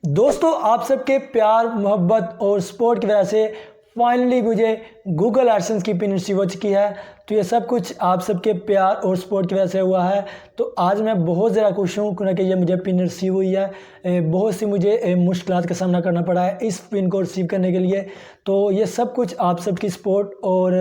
दोस्तों, आप सबके प्यार मोहब्बत और सपोर्ट की वजह से फाइनली मुझे गूगल एडसेंस की पिन रिसीव हो चुकी है। तो ये सब कुछ आप सबके प्यार और सपोर्ट की वजह से हुआ है। तो आज मैं बहुत ज़्यादा खुश हूँ क्योंकि ये मुझे पिन रिसीव हुई है। बहुत सी मुझे मुश्किलात का सामना करना पड़ा है इस पिन को रिसीव करने के लिए। तो ये सब कुछ आप सबकी सपोर्ट और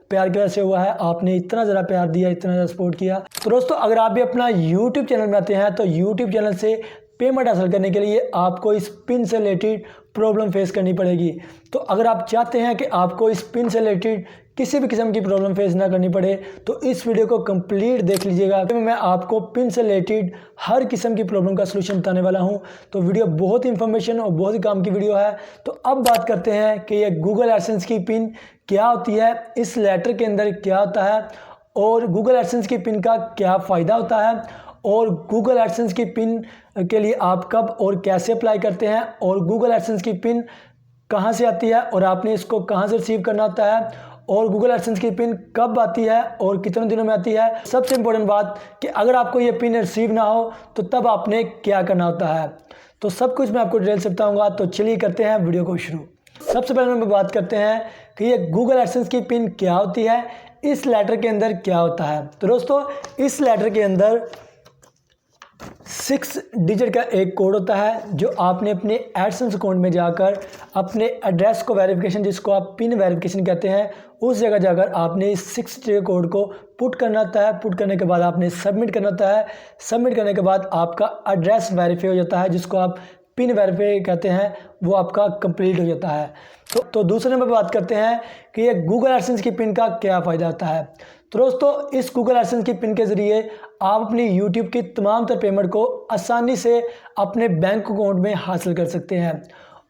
प्यार की वजह से हुआ है। आपने इतना ज़्यादा प्यार दिया, इतना ज़्यादा सपोर्ट किया। तो दोस्तों, अगर आप भी अपना यूट्यूब चैनल बनाते हैं तो यूट्यूब चैनल से पेमेंट हासिल करने के लिए आपको इस पिन से रिलेटेड प्रॉब्लम फेस करनी पड़ेगी। तो अगर आप चाहते हैं कि आपको इस पिन से रिलेटेड किसी भी किस्म की प्रॉब्लम फेस ना करनी पड़े तो इस वीडियो को कंप्लीट देख लीजिएगा। मैं आपको पिन से रिलेटेड हर किस्म की प्रॉब्लम का सलूशन बताने वाला हूं। तो वीडियो बहुत ही इंफॉर्मेशन और बहुत ही काम की वीडियो है। तो अब बात करते हैं कि ये गूगल एडसेंस की पिन क्या होती है, इस लेटर के अंदर क्या होता है और गूगल एडसेंस की पिन का क्या फ़ायदा होता है और गूगल एडसेंस की पिन के लिए आप कब और कैसे अप्लाई करते हैं और गूगल एडसेंस की पिन कहां से आती है और आपने इसको कहां से रिसीव करना होता है और गूगल एडसेंस की पिन कब आती है और कितने दिनों में आती है। सबसे इंपॉर्टेंट बात कि अगर आपको ये पिन रिसीव ना हो तो तब आपने क्या करना होता है। तो सब कुछ मैं आपको डिटेल से बताऊँगा। तो चलिए करते हैं वीडियो को शुरू। सबसे पहले हम बात करते हैं कि ये गूगल एडसेंस की पिन क्या होती है, इस लेटर के अंदर क्या होता है। तो दोस्तों, इस लेटर के अंदर 6 डिजिट का एक कोड होता है जो आपने अपने एडसेंस अकाउंट में जाकर अपने एड्रेस को वेरिफिकेशन, जिसको आप पिन वेरिफिकेशन कहते हैं, उस जगह जाकर आपने इस 6 डिजिट कोड को पुट करना होता है। पुट करने के बाद आपने सबमिट करना होता है। सबमिट करने के बाद आपका एड्रेस वेरीफाई हो जाता है, जिसको आप पिन वेरीफाई कहते हैं, वो आपका कंप्लीट हो जाता है। तो दूसरे नंबर पर बात करते हैं कि ये गूगल एडसेंस की पिन का क्या फ़ायदा होता है। तो दोस्तों, इस गूगल एडसेंस की पिन के ज़रिए आप अपनी यूट्यूब की तमाम तर पेमेंट को आसानी से अपने बैंक अकाउंट में हासिल कर सकते हैं।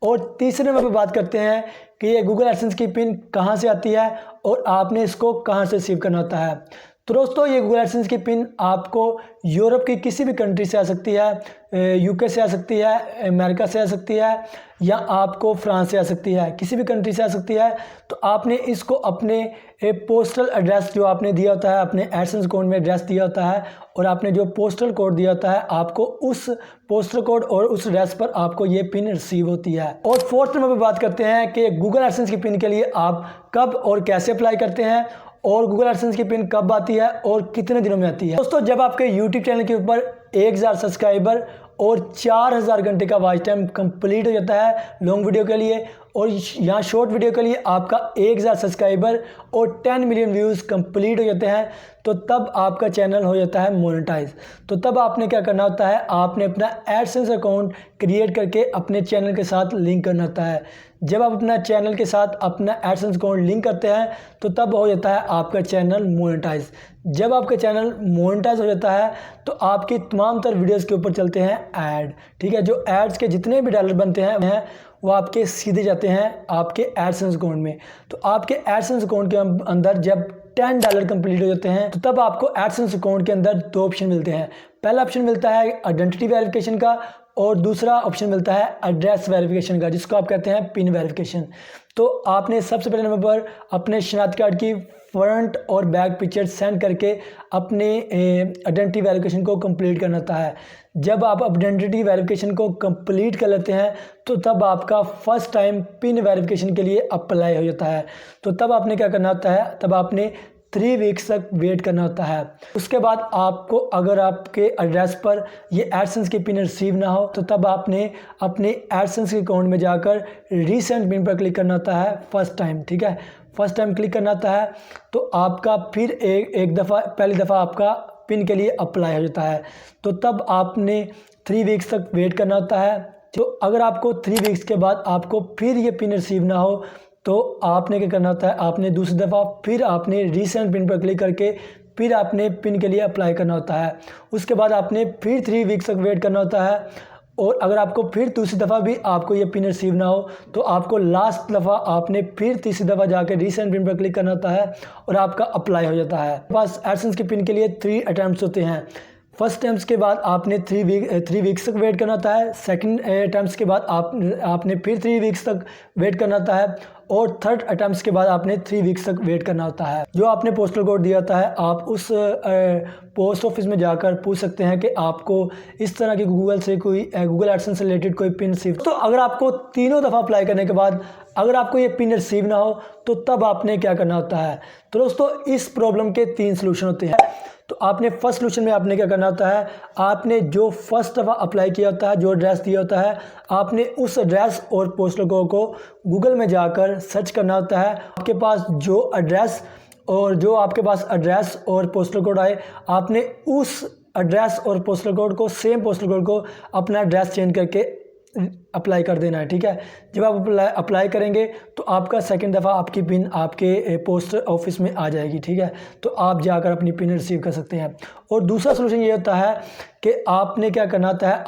और तीसरे नंबर पर बात करते हैं कि ये गूगल एडसेंस की पिन कहाँ से आती है और आपने इसको कहाँ से रिसीव करना होता है। तो दोस्तों, ये गूगल एडसेंस की पिन आपको यूरोप की किसी भी कंट्री से आ सकती है, यूके से आ सकती है, अमेरिका से आ सकती है या आपको फ्रांस से आ सकती है, किसी भी कंट्री से आ सकती है। तो आपने इसको अपने पोस्टल एड्रेस जो आपने दिया होता है, अपने एडसेंस अकाउंट में एड्रेस दिया होता है और आपने जो पोस्टल कोड दिया होता है, आपको उस पोस्टल कोड और उस एड्रेस पर आपको ये पिन रिसीव होती है। और फोर्थ नंबर पर बात करते हैं कि गूगल एडसेंस की पिन के लिए आप कब और कैसे अप्लाई करते हैं और गूगल एडसेंस की पिन कब आती है और कितने दिनों में आती है। दोस्तों, जब आपके यूट्यूब चैनल के ऊपर 1000 सब्सक्राइबर और 4000 घंटे का वॉच टाइम कंप्लीट हो जाता है लॉन्ग वीडियो के लिए, और यहाँ शॉर्ट वीडियो के लिए आपका 1000 सब्सक्राइबर और 10 मिलियन व्यूज़ कंप्लीट हो जाते हैं, तो तब आपका चैनल हो जाता है मोनेटाइज। तो तब आपने क्या करना होता है, आपने अपना एडसेंस अकाउंट क्रिएट करके अपने चैनल के साथ लिंक करना होता है। जब आप अपना चैनल के साथ अपना एडसेंस अकाउंट लिंक करते हैं तो तब हो जाता है आपका चैनल मोनेटाइज। जब आपका चैनल मोनेटाइज हो जाता है तो आपकी तमाम तर वीडियोस के ऊपर चलते हैं ऐड, ठीक है। जो एड्स के जितने भी डॉलर बनते हैं वो आपके सीधे जाते हैं आपके एडसेंस अकाउंट में। तो आपके एडसेंस अकाउंट के अंदर जब $10 कंप्लीट हो जाते हैं तो तब आपको एडसेंस अकाउंट के अंदर 2 ऑप्शन मिलते हैं। पहला ऑप्शन मिलता है आइडेंटिटी वेरिफिकेशन का और दूसरा ऑप्शन मिलता है एड्रेस वेरिफिकेशन का, जिसको आप कहते हैं पिन वेरिफिकेशन। तो आपने सबसे पहले नंबर पर अपने शनाख्ती कार्ड की फ्रंट और बैक पिक्चर सेंड करके अपने आइडेंटिटी वेरिफिकेशन को कंप्लीट करना होता है। जब आप आइडेंटिटी वेरिफिकेशन को कंप्लीट कर लेते हैं तो तब आपका फर्स्ट टाइम पिन वेरिफिकेशन के लिए अप्लाई हो जाता है। तो तब आपने क्या करना होता है, तब आपने 3 वीक्स तक वेट करना होता है। उसके बाद आपको अगर आपके एड्रेस पर ये एडसेंस की पिन रिसीव ना हो तो तब आपने अपने एडसेंस के अकाउंट में जाकर रीसेंट पिन पर क्लिक करना होता है फर्स्ट टाइम, ठीक है। फर्स्ट टाइम क्लिक करना होता है तो आपका फिर एक दफ़ा पहली दफ़ा आपका पिन के लिए अप्लाई हो जाता है। तो तब आपने 3 वीक्स तक वेट करना होता है। तो अगर आपको 3 वीक्स के बाद आपको फिर ये पिन रिसीव ना हो तो आपने क्या करना होता है, आपने दूसरी दफ़ा फिर आपने रीसेंट पिन पर क्लिक करके फिर आपने पिन के लिए अप्लाई करना होता है। उसके बाद आपने फिर 3 वीक्स तक वेट करना होता है। और अगर आपको फिर दूसरी दफ़ा भी आपको ये पिन रिसीव ना हो तो आपको लास्ट दफ़ा आपने फिर तीसरी दफ़ा जाकर रीसेंट पिन पर क्लिक करना होता है और आपका अप्लाई हो जाता है। बस एडसेंस की पिन के लिए 3 अटैम्प्ट्स होते हैं। फर्स्ट अटैम्प्ट के बाद आपने 3 वीक्स तक वेट करना होता है। सेकंड अटैम्प्ट के बाद आपने फिर 3 वीक्स तक वेट करना होता है और थर्ड अटैम्प्ट के बाद आपने 3 वीक्स तक वेट करना होता है। जो आपने पोस्टल कोड दिया होता है आप उस पोस्ट ऑफिस में जाकर पूछ सकते हैं कि आपको इस तरह की गूगल एडसेंस से रिलेटेड कोई पिन रिसीव। तो अगर आपको तीनों दफ़ा अप्लाई करने के बाद अगर आपको ये पिन रिसीव ना हो तो तब आपने क्या करना होता है। तो दोस्तों इस प्रॉब्लम के 3 सोल्यूशन होते हैं। तो आपने फर्स्ट सोल्यूशन में आपने क्या करना होता है, आपने जो फर्स्ट दफ़ा अप्लाई किया होता है, जो एड्रेस दिया होता है, आपने उस एड्रेस और पोस्टल कोड को गूगल में जाकर सर्च करना होता है। आपके पास जो एड्रेस और पोस्टल कोड आए, आपने उस एड्रेस और पोस्टल कोड को सेम पोस्टल कोड को अपना एड्रेस चेंज करके अप्लाई कर देना है। ठीक है, जब आप अप्लाई करेंगे तो आपका सेकंड दफ़ा आपकी पिन आपके पोस्ट ऑफिस में आ जाएगी। ठीक है, तो आप जाकर अपनी पिन रिसीव कर सकते हैं। और दूसरा सोल्यूशन ये होता है कि आपने क्या करना होता है,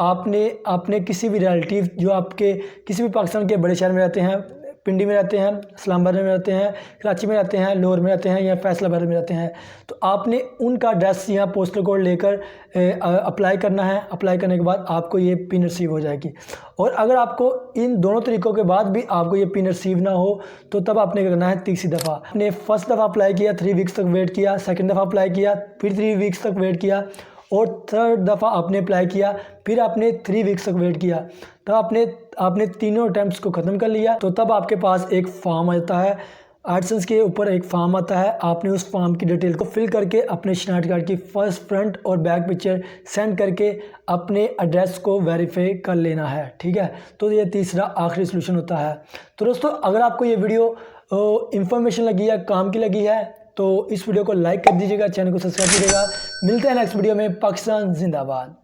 आपने किसी भी रिलेटिव जो आपके किसी भी पाकिस्तान के बड़े शहर में रहते हैं, पिंडी में रहते हैं, इस्लामाबाद में रहते हैं, कराची में रहते हैं, लाहौर में रहते हैं या फैसलाबाद में रहते हैं, तो आपने उनका एड्रेस या पोस्टल कोड लेकर अप्लाई करना है। अप्लाई करने के बाद आपको ये पिन रिसीव हो जाएगी। और अगर आपको इन दोनों तरीक़ों के बाद भी आपको ये पिन रिसीव ना हो तो तब आपने करना है तीसरी दफ़ा। आपने फर्स्ट दफ़ा अप्लाई किया, 3 वीक्स तक वेट किया, सेकेंड दफ़ा अप्लाई किया, फिर 3 वीक्स तक वेट किया और थर्ड दफ़ा आपने अप्लाई किया, फिर आपने 3 वीक्स तक वेट किया। तब आपने तीनों अटैम्प्ट्स को ख़त्म कर लिया। तो तब आपके पास एक फॉर्म आता है, एडसेंस के ऊपर एक फॉर्म आता है। आपने उस फॉर्म की डिटेल को फिल करके अपने शनाख्ती कार्ड की फर्स्ट, फ्रंट और बैक पिक्चर सेंड करके अपने एड्रेस को वेरीफाई कर लेना है। ठीक है, तो ये तीसरा आखिरी सोल्यूशन होता है। तो दोस्तों अगर आपको ये वीडियो इंफॉर्मेशन लगी है, काम की लगी है, तो इस वीडियो को लाइक कर दीजिएगा, चैनल को सब्सक्राइब कीजिएगा। मिलते हैं नेक्स्ट वीडियो में। पाकिस्तान जिंदाबाद।